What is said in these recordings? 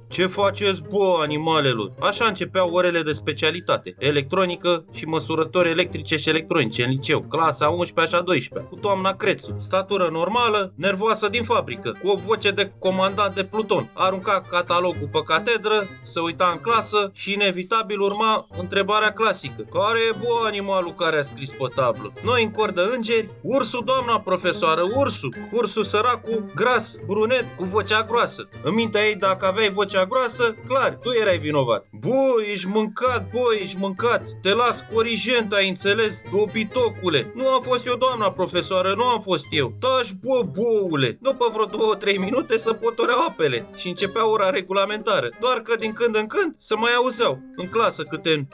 Ce faceți, bă, animalelor? Așa începeau orele de specialitate, electronică și măsurători electrice și electronice în liceu, clasa 11 și a 12 cu doamna Crețu. Statură normală, nervoasă din fabrică, cu o voce de comandant de pluton. Arunca catalogul pe catedră, se uita în clasă și inevitabil urma întrebarea clasică. Care e, bă, animalul care a scris pe tablă? Noi în cor de îngeri, ursul, doamna profesoară, ursul. Ursul săracul, gras, brunet, cu vocea groasă. În mintea ei, dacă aveai vocea groasă, clar, tu erai vinovat. Bă, ești mâncat, bă, ești mâncat. Te las corigent, ai înțeles, dobitocule. Nu am fost eu, doamna profesoară, nu am fost eu. Taci, bă, boule. După vreo 2-3 minute se potoreau apele și începea ora regulamentară. Doar că din când în când se mai auzeau în clasă câte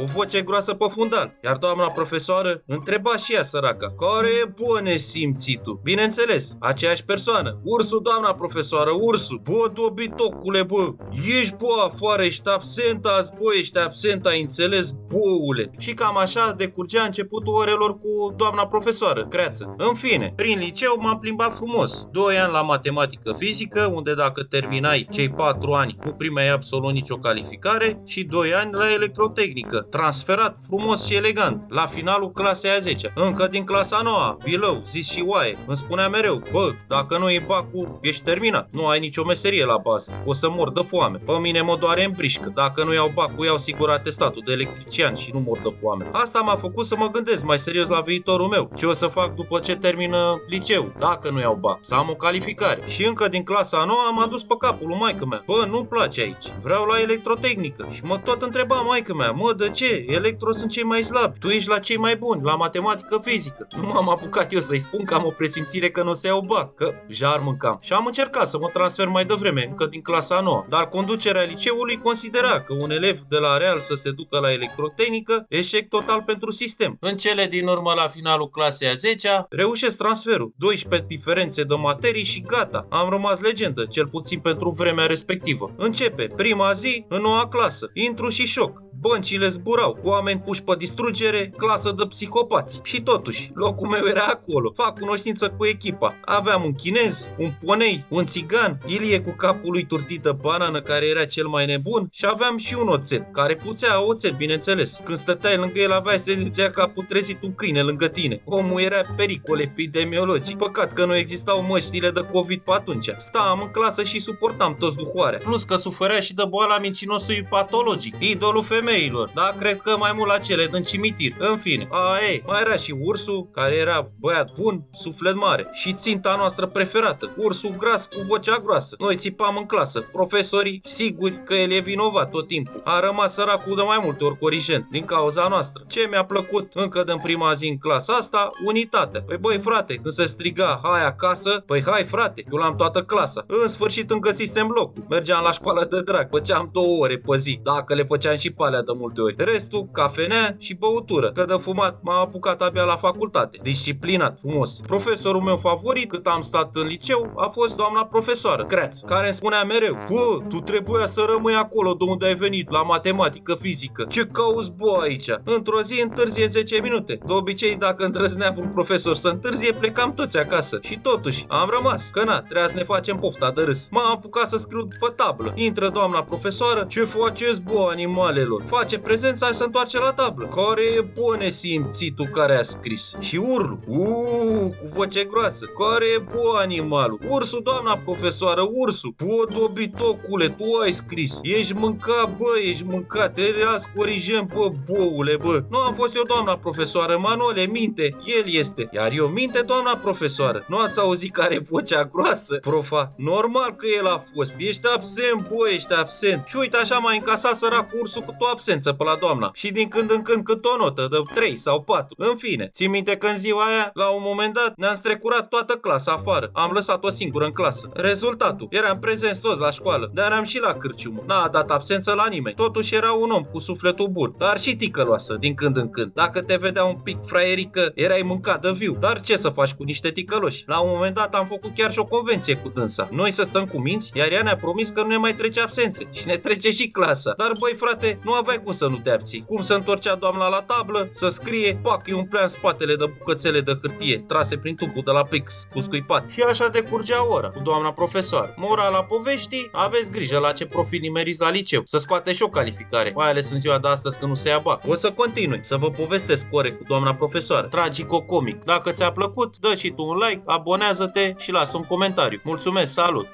o voce groasă pe fundal. Iar doamna profesoară întreba și ea, săraca, care e, bă, nesimțitul? Bineînțeles, aceeași persoană. Ursul, doamna profesoară, ursul. Bă, dobitocule, bă, ești, bă, afară, ești absent azi, bă, ești absent, ai înțeles, boule. Și cam așa decurgea începutul orelor cu doamna profesoară, Creață. În fine, prin liceu m-am plimbat frumos. 2 ani la matematică fizică, unde dacă terminai cei 4 ani nu primeai absolut nicio calificare, și 2 ani la electrotehnică, transferat frumos și elegant, la finalul clasei a 10-a. Încă din clasa 9-a, Vilău, zis și oaie, îmi spunea mereu, bă, dacă nu e bacul, ești terminat, nu ai nicio meserie la bază, o să mor de foame. Pe mine mă doare în brișcă, dacă nu iau bacul, iau sigur atestatul de electrician și nu mor de foame. Asta m-a făcut să mă gândesc mai serios la viitorul meu, ce o să fac după ce termină liceu, dacă nu iau bac, să am o calificare. Și încă din clasa 9-a m-a dus pe capul lui maică-mea, bă, nu-mi place aici, vreau la electrotehnică. Și mă tot întreba maică-mea, mă, de ce? Electro sunt cei mai slabi, tu ești la cei mai buni, la matematică fizică. Nu m-am apucat eu să-i spun că am o presimțire că nu o să iau bac, că jar mâncam. Și am încercat să mă transfer mai devreme, încă din clasa 9, dar conducerea liceului considera că un elev de la Real să se ducă la electrotehnică, eșec total pentru sistem. În cele din urmă, la finalul clasei a 10-a, reușesc transferul, 12 diferențe de materii și gata, am rămas legendă, cel puțin pentru vremea respectivă. Începe prima zi în noua clasă, intru și șoc. Băncile zburau, oameni puși pe distrugere, clasă de psihopați. Și totuși, locul meu era acolo. Fac cunoștință cu echipa. Aveam un chinez, un ponei, un țigan, Ilie cu capul lui turtit de banană, care era cel mai nebun, și aveam și un oțet, care puțea oțet, bineînțeles. Când stăteai lângă el, aveai senzația că a putrezit un câine lângă tine. Omul era pericol epidemiologic. Păcat că nu existau măștile de COVID pe atunci. Stam în clasă și suportam toți duhoarea. Plus că suferea și de boala mincinosului patologic, idolul femeilor, da, cred că mai mult la cele din cimitir. În fine, mai era și ursul, care era băiat bun, suflet mare, și ținta noastră preferată, ursul gras cu vocea groasă. Noi țipam în clasă, profesorii siguri că el e vinovat tot timpul. A rămas săracul de mai multe ori corigent din cauza noastră. Ce mi-a plăcut încă din prima zi în clasa asta? Unitatea. Păi băi frate, când se striga hai acasă, păi hai frate, eu l-am toată clasa. În sfârșit îmi găsisem locul. Mergeam la școală de drag, făceam 2 ore pe zi, dacă le făceam și pe alea de multe ori. Restul, cafenea și băutură, că de fumat m-am apucat abia la facultate. Disciplinat, frumos. Profesorul meu favorit, cât am stat în liceu, a fost doamna profesoară, Creață, care îmi spunea mereu, bă, tu trebuia să rămâi acolo de unde ai venit, la matematică fizică. Ce cauți, bă, aici? Într-o zi întârzie 10 minute. De obicei, dacă îndrăznea un profesor să întârzie, plecam toți acasă. Și totuși, am rămas, că na, trebuia să ne facem pofta de râs. M-am apucat să scriu pe tablă. Intră doamna profesoară, ce faceți, bă, animalelor? Face prezența și se întoarce la tablă. Care e, bă, nesimțitul care a scris? Și urlu, cu voce groasă. Care e, bă, animalul? Ursul, doamna profesoară, ursul. Bă, dobitocule, tu ai scris. Ești mâncat, bă, ești mâncat. Erați corigent, bă, boule, bă. Nu am fost eu, doamna profesoară, Manole, minte. El este. Iar eu minte, doamna profesoară. Nu ați auzit care e vocea groasă? Profa, normal că el a fost. Ești absent, bă, ești absent. Și uite, așa m-a încasat săracul ursul cu o absență pe la doamna. Și din când în când cât o notă de 3 sau 4. În fine, țin minte că în ziua aia, la un moment dat, ne-am strecurat toată clasa afară. Am lăsat-o singură în clasă. Rezultatul, eram prezenți toți la școală, dar eram și la cârciumă. N-a dat absență la nimeni. Totuși era un om cu sufletul bun, dar și ticăloasă din când în când. Dacă te vedea un pic fraierică, erai mâncat de viu. Dar ce să faci cu niște ticăloși? La un moment dat am făcut chiar și o convenție cu dânsa. Noi să stăm cu minți, iar ea ne-a promis că nu ne mai trece absențe. Și ne trece și clasa. Dar băi frate, nu aveai n-aveai cum să nu te abții. Cum se întorcea doamna la tablă, să scrie, pac, îi umplea în spatele de bucățele de hârtie, trase prin tubul de la pix, cu scuipat. Și așa decurgea ora cu doamna profesoară. Morala poveștii, aveți grijă la ce profil nimeriți la liceu, să scoate și o calificare, mai ales în ziua de astăzi când nu se ia bac. O să continui să vă povestesc ore cu doamna profesoară, tragico-comic. Dacă ți-a plăcut, dă și tu un like, abonează-te și lasă un comentariu. Mulțumesc, salut!